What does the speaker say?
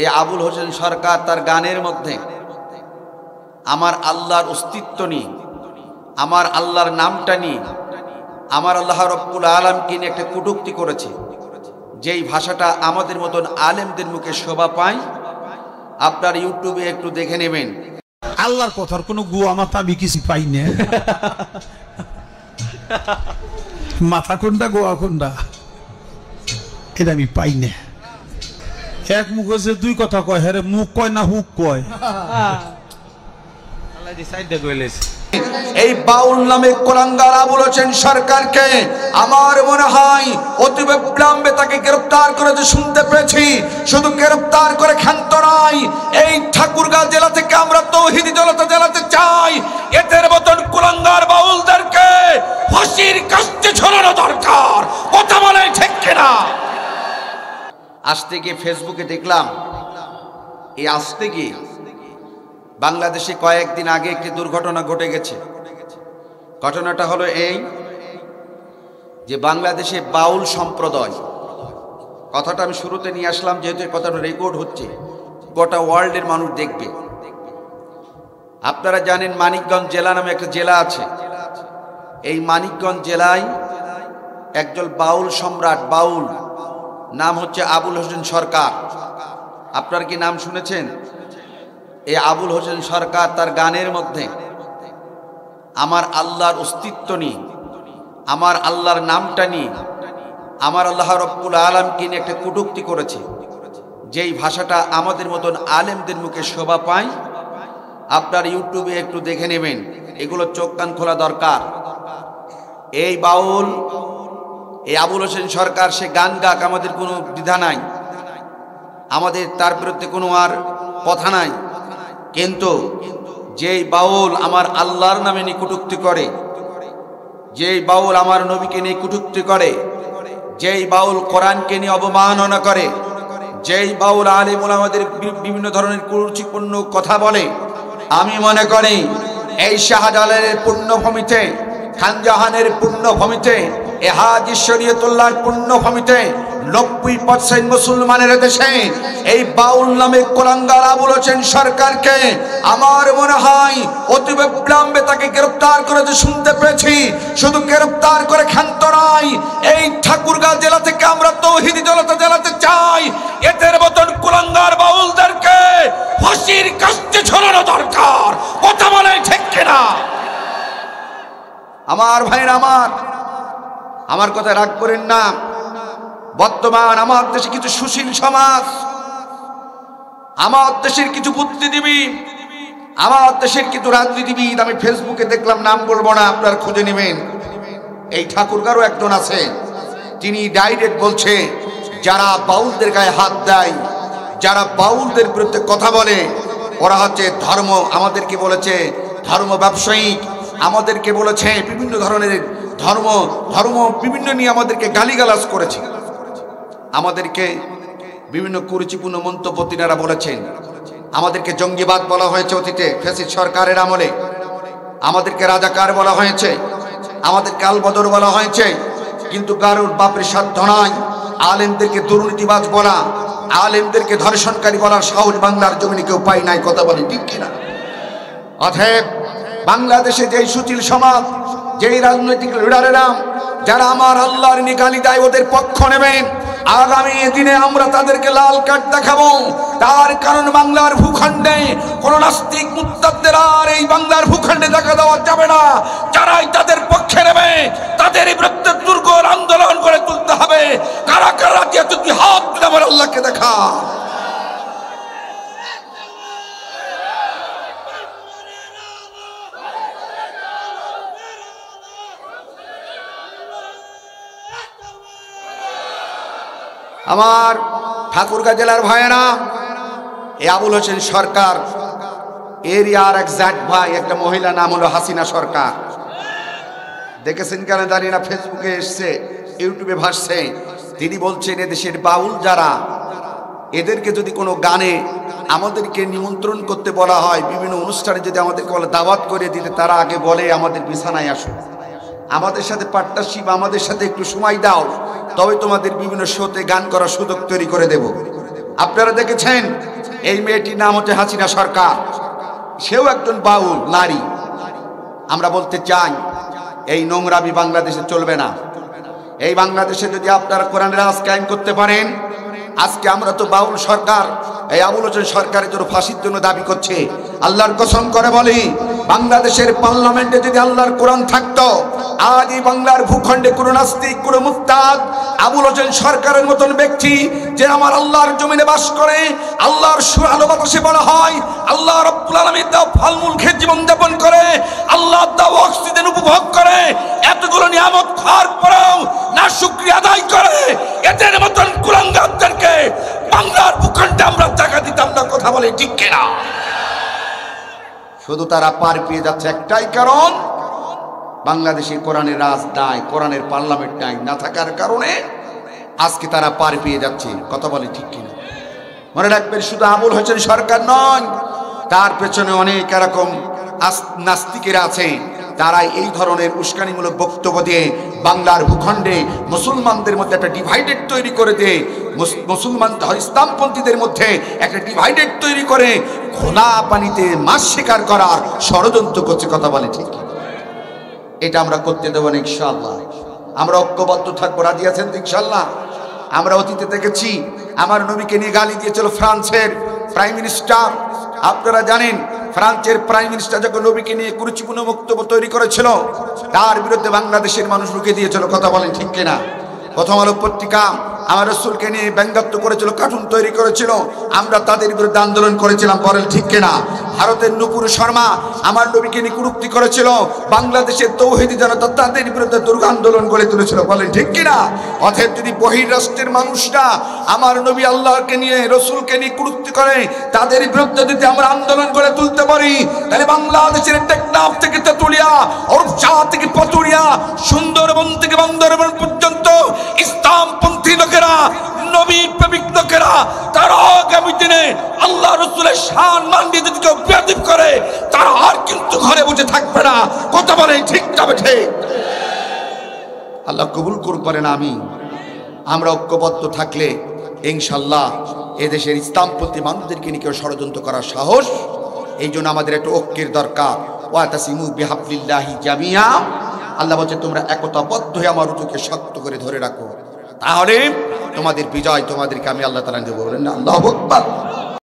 এই আবুল হোসেন সরকার তার গানের মধ্যে আমার আল্লাহর অস্তিত্ব নিয়ে, আমার আল্লাহর নামটা নিয়ে, আমার আল্লাহ রব্বুল আলামিনকে নিয়ে একটা কটূক্তি করেছে, যেই ভাষাটা আমাদের মতন আলেমদের মুখে শোভা পায়। আপনার ইউটিউবে একটু দেখে নেবেন। আল্লাহর কথার কোনো গুয়া মাথা আমি কিছু পাই না। মাথা কোনটা গোয়া কোনটা এটা আমি পাই না। এক মুখে যে দুই কথা কয়, হ্যাঁ মুখ কয় না হুক কয়। এই বাউল নামে কোলাঙ্গার আবুল হোসেন সরকারকে আমার মনে হয় অতি বিলম্বে তাকে গ্রেফতার করেছে শুনতে পেয়েছি। শুধু গ্রেফতার করে ক্ষান্ত নয়, এই ঠাকুরগাঁও জেলা থেকে আমরা তৌহিদি জনতা জেলাতে চাই এদের মতন কোলাঙ্গার বাউলদেরকে ফাঁসির কাস্তে ঝোলানো দরকার। কথা বলে ঠিক কিনা? আসতে গিয়ে ফেসবুকে দেখলাম, এই আসতে গিয়ে বাংলাদেশে কয়েকদিন আগে একটি দুর্ঘটনা ঘটে গেছে। ঘটনাটা হলো এই যে বাংলাদেশে বাউল সম্প্রদায়, কথাটা আমি শুরুতে নিয়ে আসলাম যেহেতু কথাটা রেকর্ড হচ্ছে, গোটা ওয়ার্ল্ডের মানুষ দেখবে। আপনারা জানেন মানিকগঞ্জ জেলা নামে একটা জেলা আছে। এই মানিকগঞ্জ জেলায় একজন বাউল সম্রাট, বাউল নাম হচ্ছে আবুল হোসেন সরকার। আপনারা কি নাম শুনেছেন? এই আবুল হোসেন সরকার তার গানের মধ্যে আমার আল্লাহর অস্তিত্ব নিয়ে, আমার আল্লাহর নামটা নিয়ে, আমার আল্লাহ রব্বুল আলামিনকে নিয়ে একটা কটূক্তি করেছে, যেই ভাষাটা আমাদের মতন আলেমদের মুখে শোভা পায়। আপনার ইউটিউবে একটু দেখে নেবেন, এগুলো চোখ কান খোলা দরকার। এই বাউল, এই আবুল হোসেন সরকার, সে গান গাক, আমাদের কোনো দ্বিধা নাই, আমাদের তার বিরুদ্ধে কোনো আর কথা নাই। কিন্তু যেই বাউল আমার আল্লাহর নামে নিয়ে কটূক্তি করে, যেই বাউল আমার নবীকে নিয়ে কটূক্তি করে, যেই বাউল কোরআনকে নিয়ে অবমাননা করে, যেই বাউল আলিম ওলামাদের বিভিন্ন ধরনের কুরুচিপূর্ণ কথা বলে, আমি মনে করি এই শাহজালালের পুণ্যভূমিতে, খানজাহানের পুণ্যভূমিতে, এ হাজী শরীয়তুল্লাহর পুণ্যভূমিতে 90% মুসলমানের দেশে এই বাউল নামে কোলাঙ্গার আবুল হোসেন সরকারকে আমার মনে হয় অতি বিলম্বে তাকে গ্রেফতার করেছে শুনতে পেয়েছি। শুধু গ্রেফতার করে ক্ষান্ত নয়, এই ঠাকুরগাঁও জেলা থেকে আমরা তৌহিদি জনতা জেলাতে চাই এদের মতন কোলাঙ্গার বাউলদেরকে ফাঁসির কাস্তে ঝোলানো দরকার। কথা বলে ঠিক কিনা? আমার ভাইরা, আমার কথা রাগ করেন না। বর্তমান আমার দেশে কিছু সুশীল সমাজ, আমার দেশের কিছু বুদ্ধিজীবী, আমার দেশের কিছু রাজনীতিবিদ, আমি ফেসবুকে দেখলাম, নাম বলবো না, আপনারা খুঁজে নেবেন। এই ঠাকুরগাঁও একজন আছে, তিনি ডাইরেক্ট বলছে যারা বাউলদের গায়ে হাত দেয়, যারা বাউলদের বিরুদ্ধে কথা বলে, ওরা হচ্ছে ধর্ম, আমাদেরকে বলেছে ধর্ম ব্যবসায়িক, আমাদেরকে বলেছে বিভিন্ন ধরনের ধর্ম বিভিন্ন নিয়ে আমাদেরকে গালিগালাজ করেছে, আমাদেরকে বিভিন্ন কুরুচিপূর্ণ মন্তব্য তিনারা বলেছেন। আমাদেরকে জঙ্গিবাদ বলা হয়েছে অতীতে ফ্যাসিস্ট সরকারের আমলে, আমাদেরকে রাজাকার বলা হয়েছে, আমাদেরকে আলবদর বলা হয়েছে। কিন্তু কারোর বাপের সাধ্য নয় আলেমদেরকে দুর্নীতিবাজ বলা, আলেমদেরকে ধর্ষণকারী বলার সাহস বাংলার জমিনে কেউ পায় নাই। কথা বলে ঠিক কিনা? অতএব বাংলাদেশে যেই সুশীল সমাজ, যেই রাজনৈতিক লিডারেরা যারা আমার আল্লাহর নিগালি দেয়, ওদের পক্ষ নেবেন। আগামী দিনে আমরা তাদেরকে লাল কার্ড দেখাবো। তার কারণ বাংলার ভূখণ্ডে কোন নাস্তিক মুরতাদদের আর এই বাংলার ভূখণ্ডে দেখা দেওয়া যাবে না। যারাই তাদের পক্ষে নেবে তাদের বিরুদ্ধে দুর্গ আন্দোলন করে তুলতে হবে। কারা কারা তুই হাত তুলে আমার আল্লাহকে দেখা। আমার ঠাকুরগাঁও জেলার ভাইয়েরা, এই আবুল হোসেন সরকার এর আর এক্সাক্ট ভাই একটা মহিলা, নাম হলো হাসিনা সরকার। দেখেছেন কেন জানি না, ফেসবুকে এসছে, ইউটিউবে ভাসছে। তিনি বলছেন এদেশের বাউল যারা, এদেরকে যদি কোনো গানে আমাদেরকে নিমন্ত্রণ করতে বলা হয়, বিভিন্ন অনুষ্ঠানে যদি আমাদেরকে বলে দাওয়াত করে দিতে, তারা আগে বলে আমাদের বিছানায় আসো, আমাদের সাথে পার্টনারশিপ, আমাদের সাথে একটু সময় দাও, তবে তোমাদের বিভিন্ন শোতে গান করার সুযোগ তৈরি করে দেব। আপনারা দেখেছেন এই মেয়েটির নাম হচ্ছে হাসিনা সরকার, সেও একজন বাউল নারী। আমরা বলতে চাই এই নোংরামি বাংলাদেশে চলবে না। এই বাংলাদেশে যদি আপনারা কোরআনের রাজ কায়েম করতে পারেন, আজকে আমরা তো বাউল সরকার, এই আবুল হোসেন সরকারের জন্য ফাঁসির জন্য দাবি করছে। আল্লাহর কসম করে বলি, বাংলাদেশের পার্লামেন্টে যদি আল্লাহর কোরআন থাকতো, আজ এই বাংলার ভূখণ্ডে কোনো নাস্তিক, কোনো মুফতাদ আবুল হোসেন সরকারের মতন ব্যক্তি, যে আমার আল্লাহর জমিনে বাস করে, আল্লাহর সুআলো বাতাসে বলা হয় আল্লাহ রাব্বুল আলামিন দাও ফলমূল খেয়ে জীবন যাপন করে, আল্লাহ দাও অক্সিজেন উপভোগ করে, এতগুলো নিয়ামত খাওয়ার পরেও না শুকরিয়া আদায় করে, এদের মতন কুলাঙ্গারদেরকে বাংলার ভূখণ্ডে আমরা জায়গা দিতাম না। কথা বলে ঠিক কিনা? শুধু তারা পার পেয়ে যাচ্ছে একটাই কারণ, বাংলাদেশে কোরআনের রাজ নাই, কোরআনের পার্লামেন্ট নাই, না থাকার কারণে আজকে তারা পার পেয়ে যাচ্ছে। কথা বলে ঠিক কিনা? মনে রাখবেন, শুধু আবুল হোসেন সরকার নয়, তার পেছনে অনেক এরকম নাস্তিকেরা আছে, তারা এই ধরনের উস্কানিমূলক বক্তব্য দিয়ে বাংলার ভূখণ্ডে মুসলমানদের মধ্যে একটা ডিভাইডেড তৈরি করে দিয়ে, মুসলমান ইসলামপন্থীদের মধ্যে একটা ডিভাইডেড তৈরি করে খোলা পানিতে মাছ শিকার করার ষড়যন্ত্র করছে। কথা বলে ঠিক? এটা আমরা করতে দেবো না ইনশাআল্লাহ। আমরা ঐক্যবদ্ধ থাকবো। রাজি আছেন ইনশাআল্লাহ? আমরা অতীতে দেখেছি আমার নবীকে নিয়ে গালি দিয়েছিল ফ্রান্সের প্রাইম মিনিস্টার। আপনারা জানেন, ফ্রান্সের প্রাইম মিনিস্টার যখন নবীকে নিয়ে কুরুচিপূর্ণ বক্তব্য তৈরি করেছিল, তার বিরুদ্ধে বাংলাদেশের মানুষ রুখে দিয়েছিল। কথা বলেন ঠিক কিনা? প্রথম আলো পত্রিকা আমার রসুলকে নিয়ে ব্যঙ্গাত্ব করেছিল, কার্টুন তৈরি করেছিল, আমরা তাদের বিরুদ্ধে আন্দোলন করেছিলাম। বলেন ঠিক কিনা? ভারতের নুপুর শর্মা আমার নবীকে নিয়ে কুরুক্তি করেছিল, বাংলাদেশের তৌহিদি জনতা তাদের বিরুদ্ধে দুর্গ আন্দোলন গড়ে তুলেছিল। বলেন ঠিক কিনা? অতএব যদি বহির্রাষ্ট্রের মানুষরা আমার নবী আল্লাহকে নিয়ে, রসুলকে নিয়ে কুরুক্তি করে, তাদের বিরুদ্ধে যদি আমরা আন্দোলন গড়ে তুলতে পারি, তাহলে বাংলাদেশের টেকনাফ থেকে তেতুলিয়া, ওরচা থেকে পাতুরিয়া, সুন্দরবন থেকে বান্দরবন পর্যন্ত ইসলামপন্থী লোকেরা, নবী প্রেমিক লোকেরা, তারা আগামী দিনে আল্লাহ রসুলের শান মান দিয়ে যদি কেউ বেয়াদবি করে, তারা আর কিন্তু ঘরে বসে থাকবে না। কথা বলে ঠিক যাবে ঠিক? আল্লাহ কবুল করবেন। আমরা ঐক্যবদ্ধ থাকলে ইনশাআল্লাহ এদেশের ইসলামপন্থী মানুষদেরকে নিয়ে কেউ ষড়যন্ত্র করার সাহস, এই জন্য আমাদের একটা ঐক্যের দরকার। ওয়াতাসিমু বিহাবলিল্লাহি জামিয়া, আল্লাহ বলছে তোমরা একতাবদ্ধ হয়ে আমার রুজুকে শক্ত করে ধরে রাখো, তাহলে তোমাদের বিজয় তোমাদেরকে আমি আল্লাহ তাআলা দেব। বলেন না আল্লাহু আকবার।